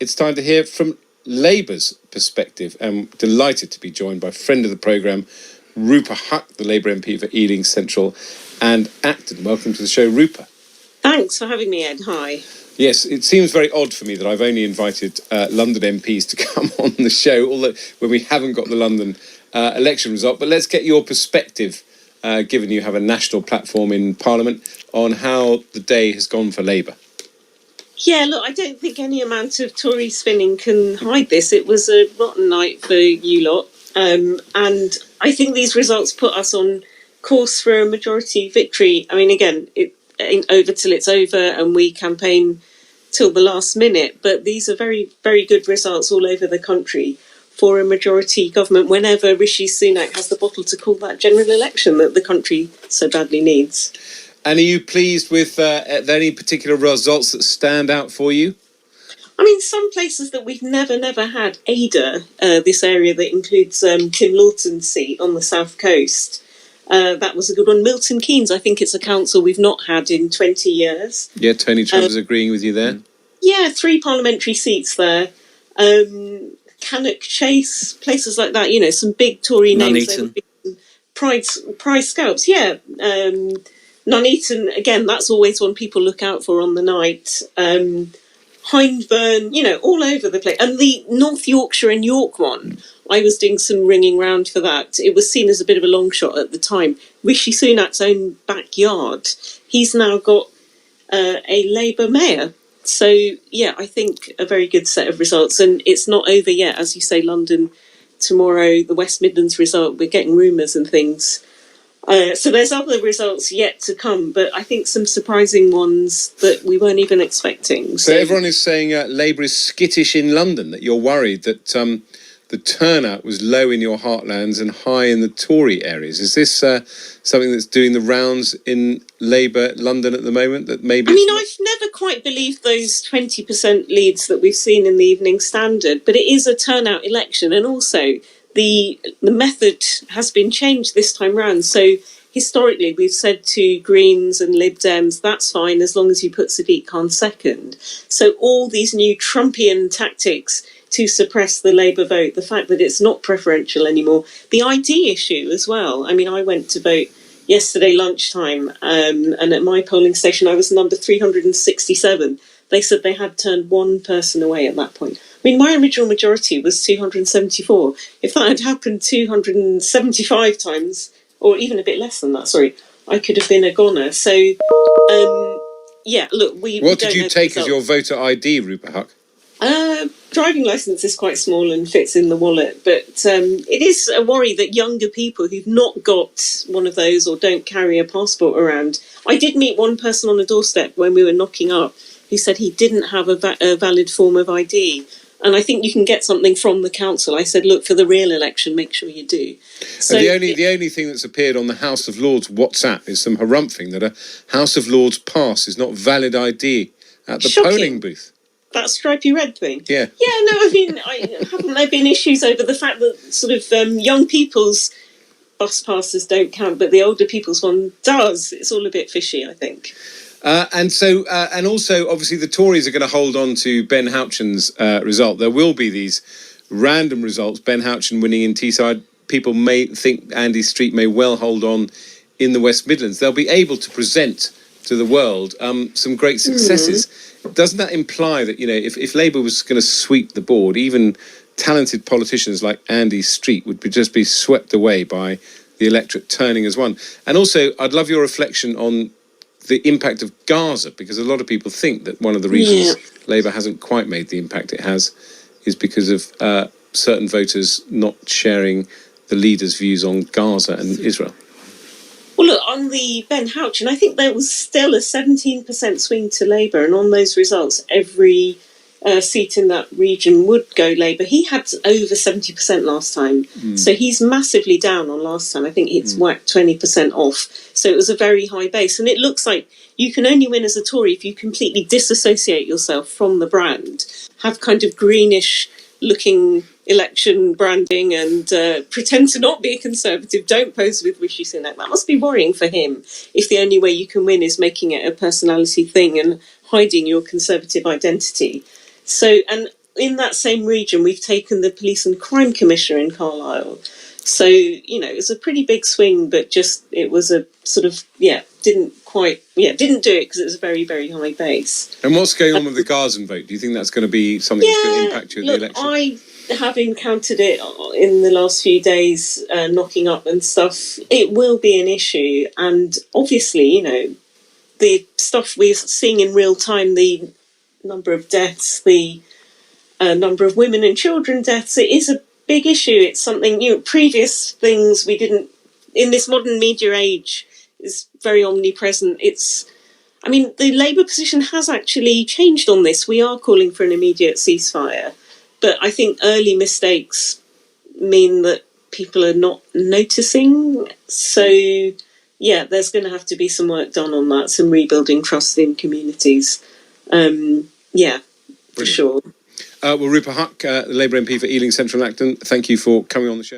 It's time to hear from Labour's perspective. I'm delighted to be joined by friend of the programme, Rupa Huq, the Labour MP for Ealing Central and Acton. Welcome to the show, Rupa. Thanks for having me, Ed. Hi. Yes, it seems very odd for me that I've only invited London MPs to come on the show, although when we haven't got the London election result. But let's get your perspective, given you have a national platform in Parliament, on how the day has gone for Labour. Yeah, look, I don't think any amount of Tory spinning can hide this. It was a rotten night for you lot. And I think these results put us on course for a majority victory. I mean, again, it ain't over till it's over, and we campaign till the last minute. But these are very, very good results all over the country for a majority government whenever Rishi Sunak has the bottle to call that general election that the country so badly needs. And are you pleased with any particular results that stand out for you? I mean, some places that we've never had, Ada, this area that includes Tim Lawton's seat on the south coast, that was a good one. Milton Keynes, I think it's a council we've not had in 20 years. Yeah, Tony Trevor's agreeing with you there. Yeah, 3 parliamentary seats there. Cannock Chase, places like that, you know, some big Tory names. Prize scalps, yeah. Nuneaton, again, that's always one people look out for on the night. Hyndburn, you know, all over the place. And the North Yorkshire and York one, I was doing some ringing round for that. It was seen as a bit of a long shot at the time. Rishi Sunak's own backyard, he's now got a Labour mayor. So, yeah, I think a very good set of results. And it's not over yet. As you say, London tomorrow, the West Midlands result, we're getting rumours and things. So there's other results yet to come, but I think some surprising ones that we weren't even expecting. So everyone is saying Labour is skittish in London, that you're worried that the turnout was low in your heartlands and high in the Tory areas. Is this something that's doing the rounds in Labour London at the moment? That maybe I've never quite believed those 20% leads that we've seen in the Evening Standard, but it is a turnout election, and also the method has been changed this time round. So historically, we've said to Greens and Lib Dems, that's fine as long as you put Sadiq Khan second. So all these new Trumpian tactics to suppress the Labour vote, the fact that it's not preferential anymore, the ID issue as well. I mean, I went to vote yesterday lunchtime, and at my polling station, I was number 367. They said they had turned one person away at that point. I mean, my original majority was 274. If that had happened 275 times, or even a bit less than that, I could have been a goner. So, yeah, look, What did you take as your voter ID, Rupa Huq? Driving licence is quite small and fits in the wallet, but it is a worry that younger people who've not got one of those or don't carry a passport around. I did meet one person on a doorstep when we were knocking up who said he didn't have a valid form of ID. And I think you can get something from the council. I said, look, for the real election, make sure you do. So the only thing that's appeared on the House of Lords WhatsApp is some harumphing that a House of Lords pass is not valid ID at the polling booth. That stripy red thing? Yeah. Yeah, no, I mean, haven't there been issues over the fact that sort of young people's bus passes don't count, but the older people's one does? It's all a bit fishy, I think. And also, obviously, the Tories are going to hold on to Ben Houchen's result. There will be these random results. Ben Houchen winning in Teesside. People may think Andy Street may well hold on in the West Midlands. They'll be able to present to the world some great successes. Doesn't that imply that, you know, if Labour was going to sweep the board, even talented politicians like Andy Street would just be swept away by the electorate turning as one? And also, I'd love your reflection on the impact of Gaza, because a lot of people think that one of the reasons Labour hasn't quite made the impact it has is because of certain voters not sharing the leader's views on Gaza and Israel. Well, look, on the Ben Houchen, I think there was still a 17% swing to Labour, and on those results, every seat in that region would go Labour. He had over 70% last time, so he's massively down on last time. I think it's whacked 20% off, so it was a very high base. And it looks like you can only win as a Tory if you completely disassociate yourself from the brand, have kind of greenish-looking election branding and pretend to not be a Conservative, don't pose with Rishi Sunak. That must be worrying for him if the only way you can win is making it a personality thing and hiding your Conservative identity. So, and in that same region, we've taken the police and crime commissioner in Carlisle. So, you know, it was a pretty big swing, but just it was a sort of, didn't do it because it was a very, very high base. And what's going on with the Garzon vote? Do you think that's going to be something that's going to impact you at the election? I have encountered it in the last few days, knocking up and stuff. It will be an issue. And obviously, you know, the stuff we're seeing in real time, the number of deaths, the number of women and children deaths, it is a big issue. It's something, you know, previous things we didn't, in this modern media age, is very omnipresent. I mean, the Labour position has actually changed on this. We are calling for an immediate ceasefire, but I think early mistakes mean that people are not noticing. So, yeah, there's going to have to be some work done on that, some rebuilding trust in communities. For sure. Well, Rupa Huq, the Labour MP for Ealing Central and Acton, thank you for coming on the show.